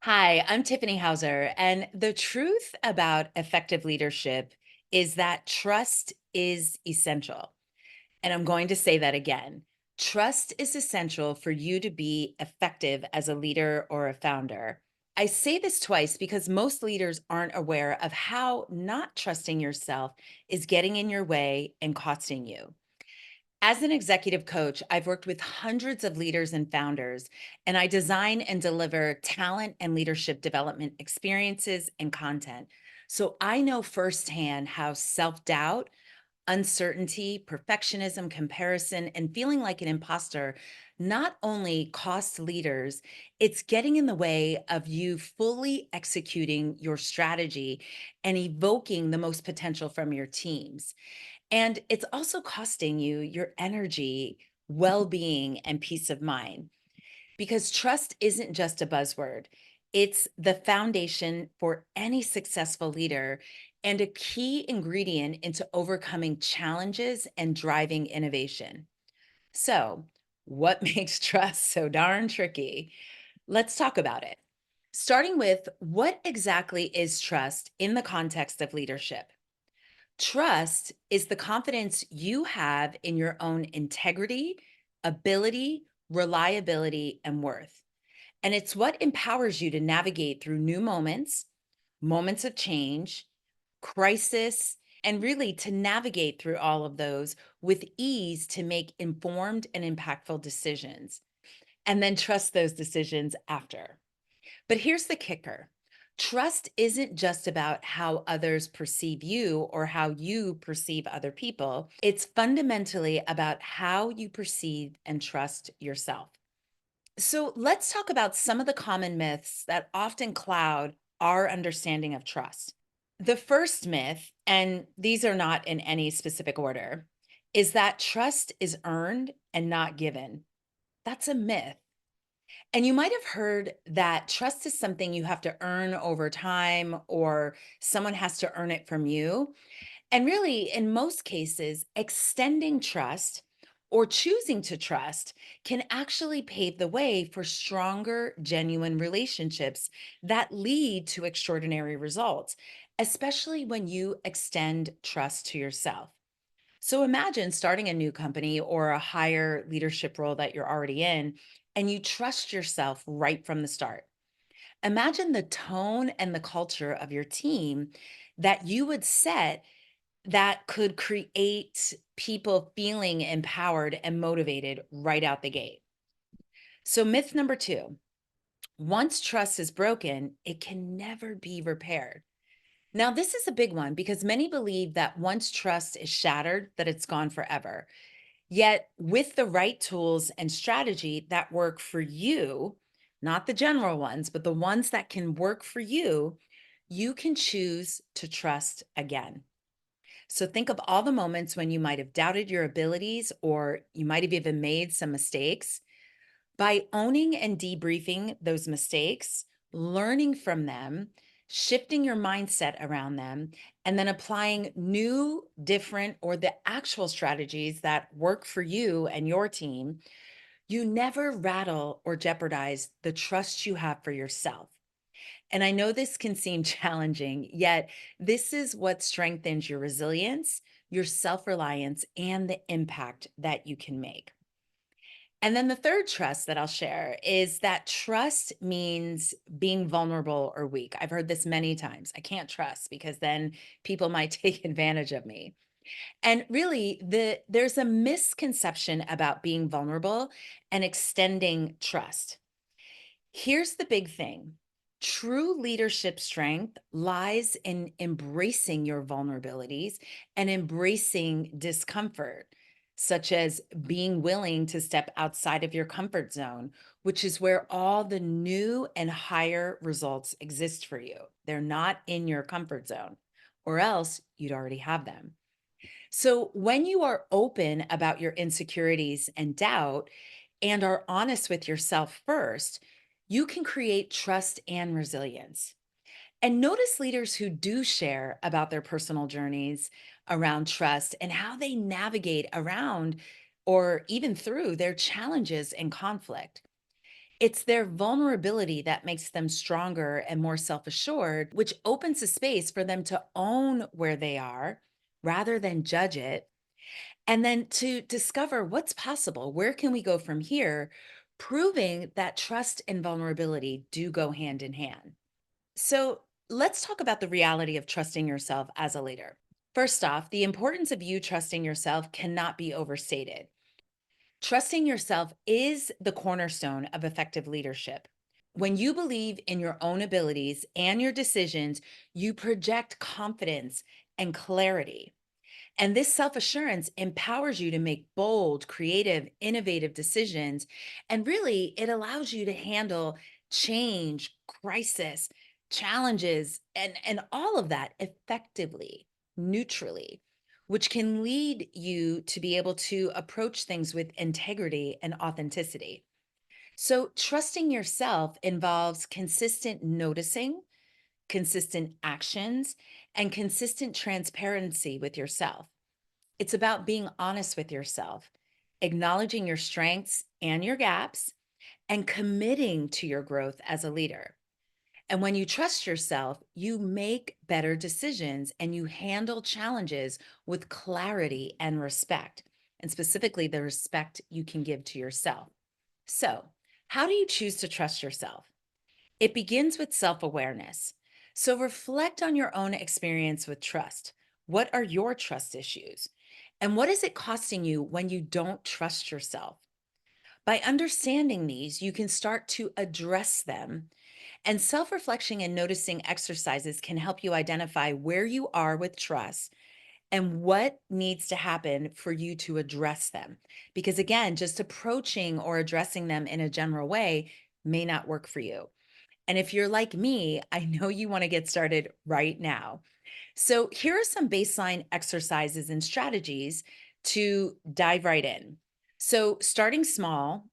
Hi, I'm Tiffany Houser, and the truth about effective leadership is that trust is essential. And I'm going to say that again. Trust is essential for you to be effective as a leader or a founder. I say this twice because most leaders aren't aware of how not trusting yourself is getting in your way and costing you. As an executive coach, I've worked with hundreds of leaders and founders, and I design and deliver talent and leadership development experiences and content. So I know firsthand how self doubt, uncertainty, perfectionism, comparison, and feeling like an imposter not only cost leaders, it's getting in the way of you fully executing your strategy and evoking the most potential from your teams. And it's also costing you your energy, well being, and peace of mind because trust isn't just a buzzword. It's the foundation for any successful leader and a key ingredient into overcoming challenges and driving innovation. So, what makes trust so darn tricky? Let's talk about it. Starting with what exactly is trust in the context of leadership? Trust is the confidence you have in your own integrity, ability, reliability, and worth. And it's what empowers you to navigate through new moments, moments of change, crisis, and really to navigate through all of those with ease to make informed and impactful decisions. And then trust those decisions after. But here's the kicker. Trust isn't just about how others perceive you or how you perceive other people. It's fundamentally about how you perceive and trust yourself. So let's talk about some of the common myths that often cloud our understanding of trust. The first myth, and these are not in any specific order, is that trust is earned and not given. That's a myth. And you might have heard that trust is something you have to earn over time or someone has to earn it from you. And really, in most cases, extending trust or choosing to trust can actually pave the way for stronger, genuine relationships that lead to extraordinary results, especially when you extend trust to yourself. So imagine starting a new company or a higher leadership role that you're already in, and you trust yourself right from the start. Imagine the tone and the culture of your team that you would set that could create people feeling empowered and motivated right out the gate. So, myth number two, once trust is broken, it can never be repaired. Now, this is a big one because many believe that once trust is shattered, that it's gone forever. Yet, with the right tools and strategy that work for you, not the general ones, but the ones that can work for you can choose to trust again. So, think of all the moments when you might have doubted your abilities or you might have even made some mistakes. By owning and debriefing those mistakes, learning from them, shifting your mindset around them, and then applying new, different, or the actual strategies that work for you and your team, you never rattle or jeopardize the trust you have for yourself. And I know this can seem challenging, yet this is what strengthens your resilience, your self reliance, and the impact that you can make. And then the third trust that I'll share is that trust means being vulnerable or weak. I've heard this many times. I can't trust because then people might take advantage of me. And really there's a misconception about being vulnerable and extending trust. Here's the big thing. True leadership strength lies in embracing your vulnerabilities and embracing discomfort, such as being willing to step outside of your comfort zone, which is where all the new and higher results exist for you. They're not in your comfort zone, or else you'd already have them. So, when you are open about your insecurities and doubt and are honest with yourself first, you can create trust and resilience. And notice leaders who do share about their personal journeys around trust and how they navigate around or even through their challenges and conflict. It's their vulnerability that makes them stronger and more self assured, which opens a space for them to own where they are rather than judge it. And then to discover what's possible, where can we go from here, proving that trust and vulnerability do go hand in hand. So let's talk about the reality of trusting yourself as a leader. First off, the importance of you trusting yourself cannot be overstated. Trusting yourself is the cornerstone of effective leadership. When you believe in your own abilities and your decisions, you project confidence and clarity. And this self assurance empowers you to make bold, creative, innovative decisions. And really, it allows you to handle change, crisis, challenges, and all of that effectively, neutrally, which can lead you to be able to approach things with integrity and authenticity. So, trusting yourself involves consistent noticing, consistent actions, and consistent transparency with yourself. It's about being honest with yourself, acknowledging your strengths and your gaps, and committing to your growth as a leader. And when you trust yourself, you make better decisions and you handle challenges with clarity and respect, and specifically the respect you can give to yourself. So, how do you choose to trust yourself? It begins with self awareness. So reflect on your own experience with trust. What are your trust issues? And what is it costing you when you don't trust yourself? By understanding these, you can start to address them. And self reflection and noticing exercises can help you identify where you are with trust and what needs to happen for you to address them. Because again, just approaching or addressing them in a general way may not work for you. And if you're like me, I know you want to get started right now. So, here are some baseline exercises and strategies to dive right in. So, starting small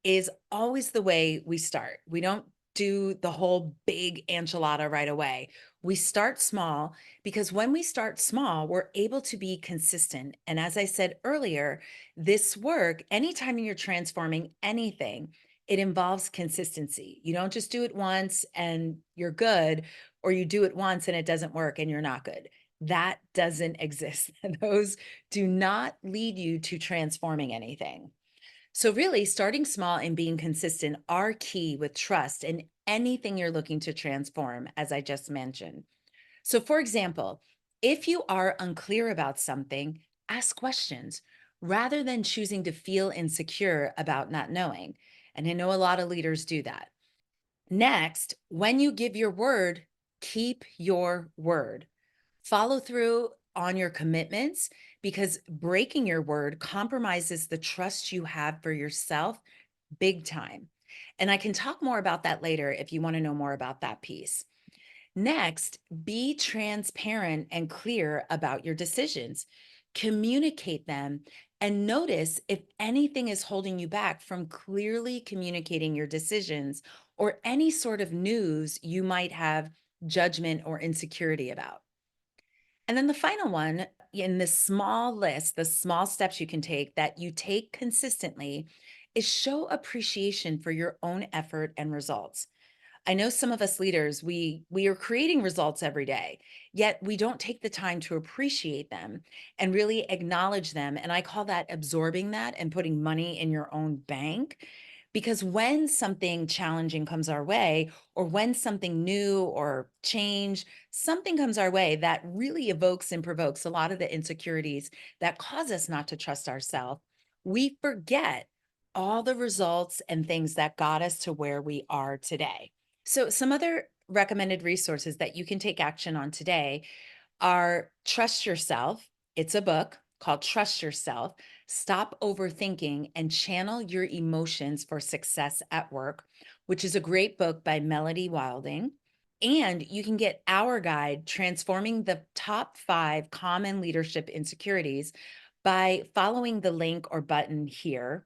is always the way we start. We don't do the whole big enchilada right away. We start small because when we start small, we're able to be consistent. And as I said earlier, this work, anytime you're transforming anything, it involves consistency. You don't just do it once and you're good, or you do it once and it doesn't work and you're not good. That doesn't exist. Those do not lead you to transforming anything. So, really, starting small and being consistent are key with trust in anything you're looking to transform, as I just mentioned. So, for example, if you are unclear about something, ask questions rather than choosing to feel insecure about not knowing. And I know a lot of leaders do that. Next, when you give your word, keep your word. Follow through on your commitments because breaking your word compromises the trust you have for yourself big time. And I can talk more about that later if you want to know more about that piece. Next, be transparent and clear about your decisions. Communicate them and notice if anything is holding you back from clearly communicating your decisions or any sort of news you might have judgment or insecurity about. And then the final one in this small list, the small steps you can take that you take consistently is show appreciation for your own effort and results. I know some of us leaders, we are creating results every day, yet we don't take the time to appreciate them and really acknowledge them. And I call that absorbing that and putting money in your own bank. Because when something challenging comes our way, or when something new or change, something comes our way that really evokes and provokes a lot of the insecurities that cause us not to trust ourselves, we forget all the results and things that got us to where we are today. So, some other recommended resources that you can take action on today are Trust Yourself. It's a book called Trust Yourself. Stop Overthinking and Channel Your Emotions for Success at Work, which is a great book by Melody Wilding. And you can get our guide, Transforming the Top 5 Common Leadership Insecurities, by following the link or button here.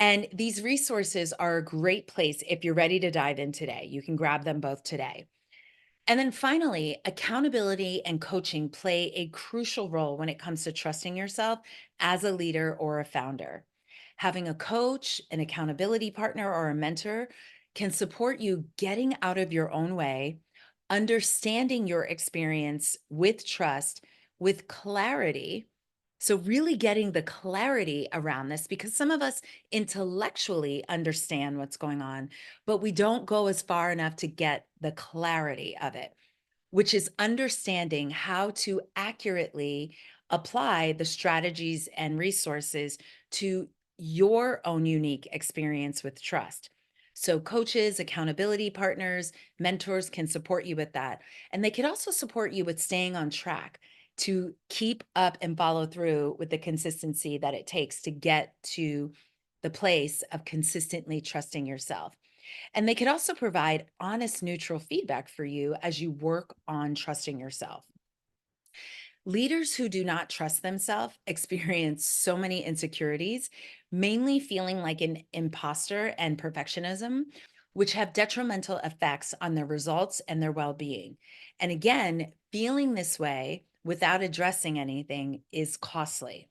And these resources are a great place if you're ready to dive in today. You can grab them both today. And then finally, accountability and coaching play a crucial role when it comes to trusting yourself as a leader or a founder. Having a coach, an accountability partner, or a mentor can support you getting out of your own way, understanding your experience with trust, with clarity. So, really getting the clarity around this because some of us intellectually understand what's going on, but we don't go as far enough to get the clarity of it, which is understanding how to accurately apply the strategies and resources to your own unique experience with trust. So, coaches, accountability partners, mentors can support you with that. And they can also support you with staying on track to keep up and follow through with the consistency that it takes to get to the place of consistently trusting yourself. And they could also provide honest, neutral feedback for you as you work on trusting yourself. Leaders who do not trust themselves experience so many insecurities, mainly feeling like an imposter and perfectionism, which have detrimental effects on their results and their well being. And again, feeling this way without addressing anything is costly.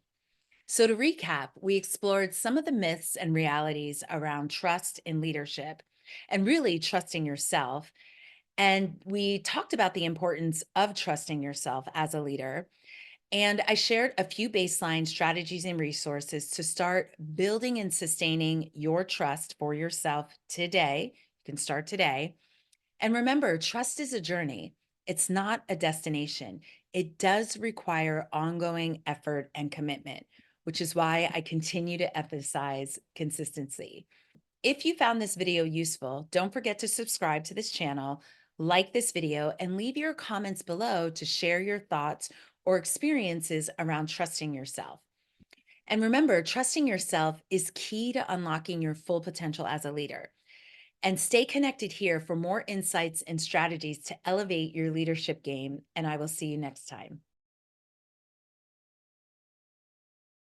So, to recap, we explored some of the myths and realities around trust in leadership and really trusting yourself. And we talked about the importance of trusting yourself as a leader. And I shared a few baseline strategies and resources to start building and sustaining your trust for yourself today. You can start today. And remember, trust is a journey, it's not a destination. It does require ongoing effort and commitment, which is why I continue to emphasize consistency. If you found this video useful, don't forget to subscribe to this channel, like this video, and leave your comments below to share your thoughts or experiences around trusting yourself. And remember, trusting yourself is key to unlocking your full potential as a leader. And stay connected here for more insights and strategies to elevate your leadership game. And I will see you next time.